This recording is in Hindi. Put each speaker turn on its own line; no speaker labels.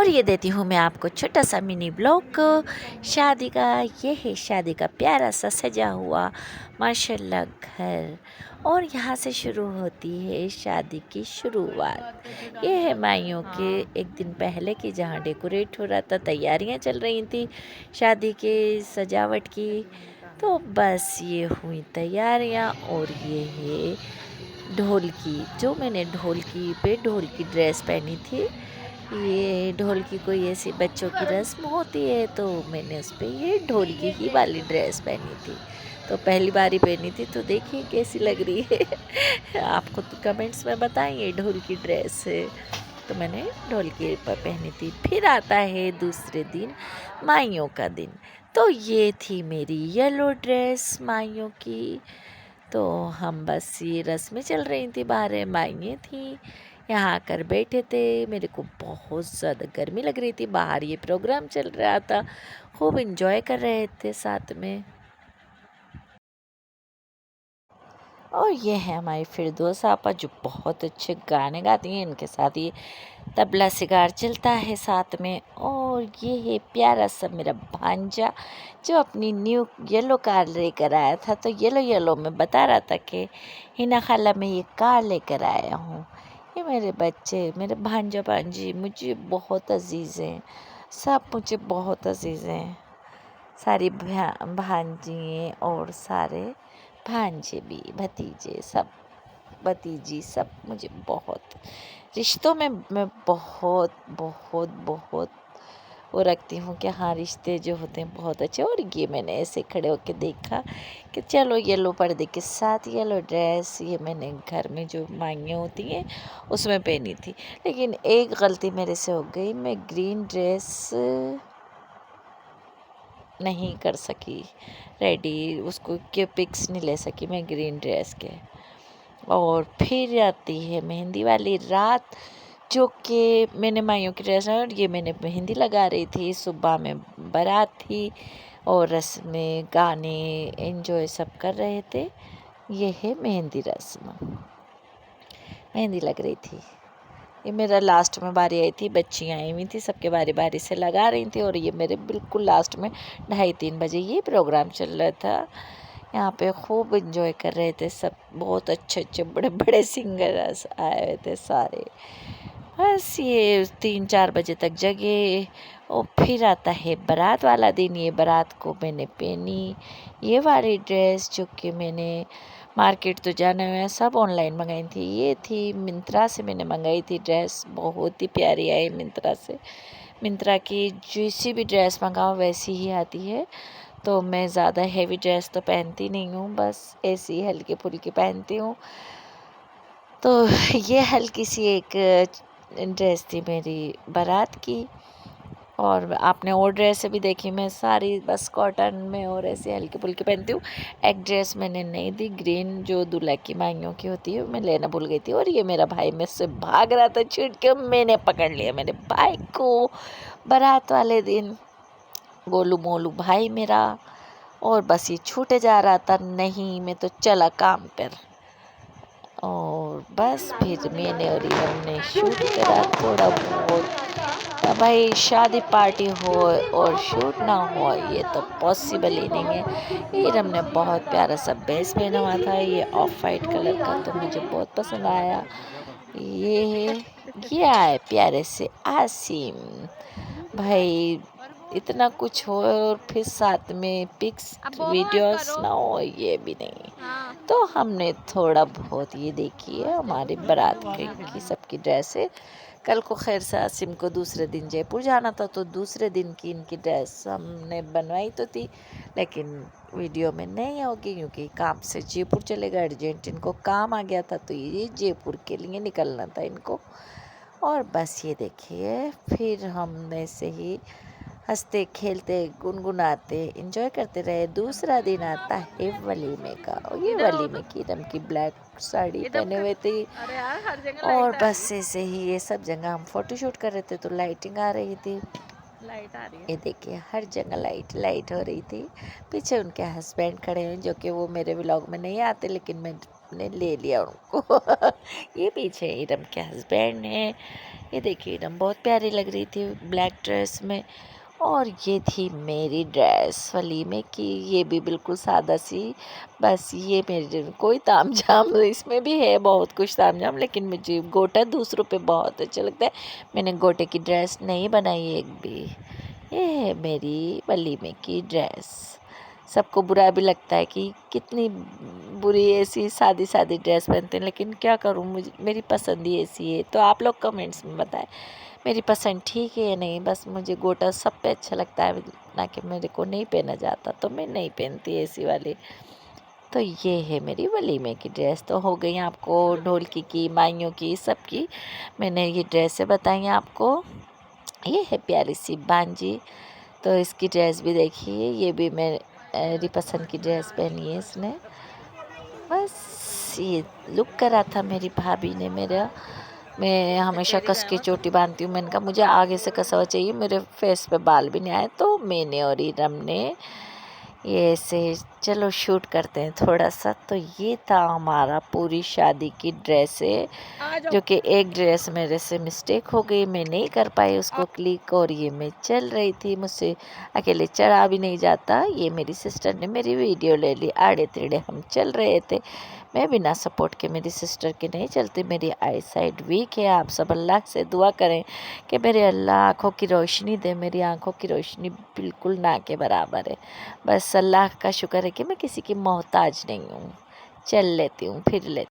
और ये देती हूँ मैं आपको छोटा सा मिनी ब्लॉग शादी का। ये है शादी का प्यारा सा सजा हुआ माशाल्लाह घर, और यहाँ से शुरू होती है शादी की शुरुआत। ये है माइयों के एक दिन पहले की, जहाँ डेकोरेट हो रहा था, तैयारियाँ चल रही थी शादी के सजावट की। तो बस ये हुई तैयारियाँ, और ये है ढोलकी। जो मैंने ढोलकी पे ढोलकी ड्रेस पहनी थी, ये ढोलकी कोई ऐसी बच्चों की रस्म होती है, तो मैंने उस पर ये ढोलकी ही वाली ड्रेस पहनी थी। तो पहली बार ही पहनी थी, तो देखिए कैसी लग रही है। आपको तो कमेंट्स में बताइए ढोलकी ड्रेस है, तो मैंने ढोलकी पर पहनी थी। फिर आता है दूसरे दिन माइयों का दिन। तो ये थी मेरी येलो ड्रेस माइयों की। तो हम बस ये रस्में चल रही थी, बाहर माइयाँ थी, यहाँ आकर बैठे थे। मेरे को बहुत ज़्यादा गर्मी लग रही थी, बाहर ये प्रोग्राम चल रहा था, खूब इंजॉय कर रहे थे साथ में। और ये है हमारी फिरदौस आपा, जो बहुत अच्छे गाने गाती हैं। इनके साथ ये तबला सिगार चलता है साथ में। और ये है प्यारा सा मेरा भांजा, जो अपनी न्यू येलो कार लेकर आया था। तो येलो येलो में बता रहा था कि हिना खाला मैं ये कार लेकर आया हूँ। ये मेरे बच्चे, मेरे भांजा भांजी मुझे बहुत अजीज़ हैं, सब मुझे बहुत अजीज़ हैं। सारी भांजियाँ और सारे भांजे भी, भतीजे सब, भतीजी सब मुझे बहुत, रिश्तों में मैं बहुत बहुत बहुत वो रखती हूँ कि हाँ, रिश्ते जो होते हैं बहुत अच्छे। और ये मैंने ऐसे खड़े होकर देखा कि चलो येलो पर्दे के साथ येलो ड्रेस, ये मैंने घर में जो मांगियाँ होती हैं उसमें पहनी थी। लेकिन एक गलती मेरे से हो गई, मैं ग्रीन ड्रेस नहीं कर सकी रेडी, उसको के पिक्स नहीं ले सकी मैं ग्रीन ड्रेस के। और फिर आती है मेहंदी वाली रात, जो कि मैंने माइयों की ड्रेस, और ये मैंने मेहंदी लगा रही थी। सुबह में बारात थी और रस्में गाने एंजॉय सब कर रहे थे। ये है मेहंदी रस्म, मेहंदी लग रही थी। ये मेरा लास्ट में बारी आई थी, बच्चियाँ आई हुई थी, सबके बारी बारी से लगा रही थी। और ये मेरे बिल्कुल लास्ट में 2:30-3 बजे ये प्रोग्राम चल रहा था। यहाँ पे खूब एंजॉय कर रहे थे सब, बहुत अच्छे अच्छे बड़े बड़े सिंगर्स आए हुए थे सारे। बस ये 3-4 बजे तक जगे। और फिर आता है बारात वाला दिन। ये बारात को मैंने पहनी ये वाली ड्रेस, जो कि मैंने मार्केट तो जाना हुआ है, सब ऑनलाइन मंगाई थी। ये थी मिंत्रा से मैंने मंगाई थी ड्रेस, बहुत ही प्यारी आई मिंत्रा से। मिंत्रा की जैसी भी ड्रेस मंगाओ वैसी ही आती है। तो मैं ज़्यादा हेवी ड्रेस तो पहनती नहीं हूँ, बस ऐसी हल्की फुल्की पहनती हूँ। तो ये हल्की सी एक ड्रेस थी मेरी बारात की। और आपने और ड्रेस भी देखी, मैं सारी बस कॉटन में और ऐसे हल्की फुल्की पहनती हूँ। एक ड्रेस मैंने नहीं दी, ग्रीन, जो दूल्हा की मांगियों की होती है, मैं लेना भूल गई थी। और ये मेरा भाई मुझसे भाग रहा था छूट के, मैंने पकड़ लिया मेरे भाई को बारात वाले दिन, गोलू मोलू भाई मेरा। और बस ये छूटे जा रहा था, नहीं मैं तो चला काम पर। और बस फिर मैंने और इरम ने शूट करा थोड़ा बहुत। भाई शादी पार्टी हो और शूट ना हो, ये तो पॉसिबल ही नहीं है। इरम ने बहुत प्यारा सा बेस पहना हुआ था, ये ऑफ वाइट कलर का, तो मुझे बहुत पसंद आया। ये आए प्यारे से आसिम भाई, इतना कुछ हो और फिर साथ में पिक्स वीडियोस ना हो, ये भी नहीं। तो हमने थोड़ा बहुत ये देखी है हमारी बारात की सबकी ड्रेसें। कल को खैर से आसिम को दूसरे दिन जयपुर जाना था, तो दूसरे दिन की इनकी ड्रेस हमने बनवाई तो थी, लेकिन वीडियो में नहीं होगी क्योंकि काम से जयपुर चले गए, अर्जेंट इनको काम आ गया था, तो ये जयपुर के लिए निकलना था इनको। और बस ये देखिए, फिर हम ऐसे ही हंसते खेलते गुनगुनाते एंजॉय करते रहे। दूसरा दिन आता है वलीमे का, और ये वलीमे की रम की ब्लैक साड़ी पहने हुए थी। और बस ऐसे ही ये सब जगह हम फोटोशूट कर रहे थे, तो लाइटिंग आ रही थी, लाइट आ रही है, ये देखिए हर जगह लाइट लाइट हो रही थी। पीछे उनके हस्बैंड खड़े हैं, जो कि वो मेरे व्लॉग में नहीं आते, लेकिन मैंने ले लिया उनको। ये पीछे इरम के हस्बैंड हैं, ये देखिए एकदम बहुत प्यारी लग रही थी ब्लैक ड्रेस में। और ये थी मेरी ड्रेस वलीमे की, ये भी बिल्कुल सादा सी। बस ये मेरे कोई ताम झाम इसमें भी है, बहुत कुछ ताम झाम, लेकिन मुझे गोटा दूसरों पे बहुत अच्छा लगता है। मैंने गोटे की ड्रेस नहीं बनाई एक भी। ये है मेरी वलीमे की ड्रेस। सबको बुरा भी लगता है कि कितनी बुरी ऐसी सादी सादी ड्रेस पहनते हैं, लेकिन क्या करूँ, मुझे मेरी पसंद ही ऐसी है। तो आप लोग कमेंट्स में बताएं मेरी पसंद ठीक है या नहीं। बस मुझे गोटा सब पे अच्छा लगता है, ना कि मेरे को नहीं पहना जाता तो मैं नहीं पहनती ऐसी वाली। तो ये है मेरी वलीमे की ड्रेस। तो हो गई आपको ढोलकी की, माइयों की, सबकी मैंने ये ड्रेसें बताई आपको। ये है प्यारी सी बांजी, तो इसकी ड्रेस भी देखिए, ये भी मेरी पसंद की ड्रेस पहनी है इसने। बस ये लुक करा था मेरी भाभी ने मेरा। मैं हमेशा कस के चोटी बांधती हूँ, मैंने कहा मुझे आगे से कसा हुआ चाहिए, मेरे फेस पे बाल भी नहीं आए। तो मैंने और इरम ने ये ऐसे चलो शूट करते हैं थोड़ा सा। तो ये था हमारा पूरी शादी की ड्रेसें, जो कि एक ड्रेस मेरे से मिस्टेक हो गई, मैं नहीं कर पाई उसको क्लिक। और ये मैं चल रही थी, मुझसे अकेले चढ़ा भी नहीं जाता। ये मेरी सिस्टर ने मेरी वीडियो ले ली, आड़े टेढ़े हम चल रहे थे। मैं बिना सपोर्ट के मेरी सिस्टर के नहीं चलती, मेरी आई साइड वीक है। आप सब अल्लाह से दुआ करें कि मेरे अल्लाह आँखों की रोशनी दे। मेरी आँखों की रोशनी बिल्कुल ना के बराबर है। बस अल्लाह का शुक्र है कि मैं किसी की मोहताज नहीं हूँ। चल लेती हूँ, फिर लेती हूँ।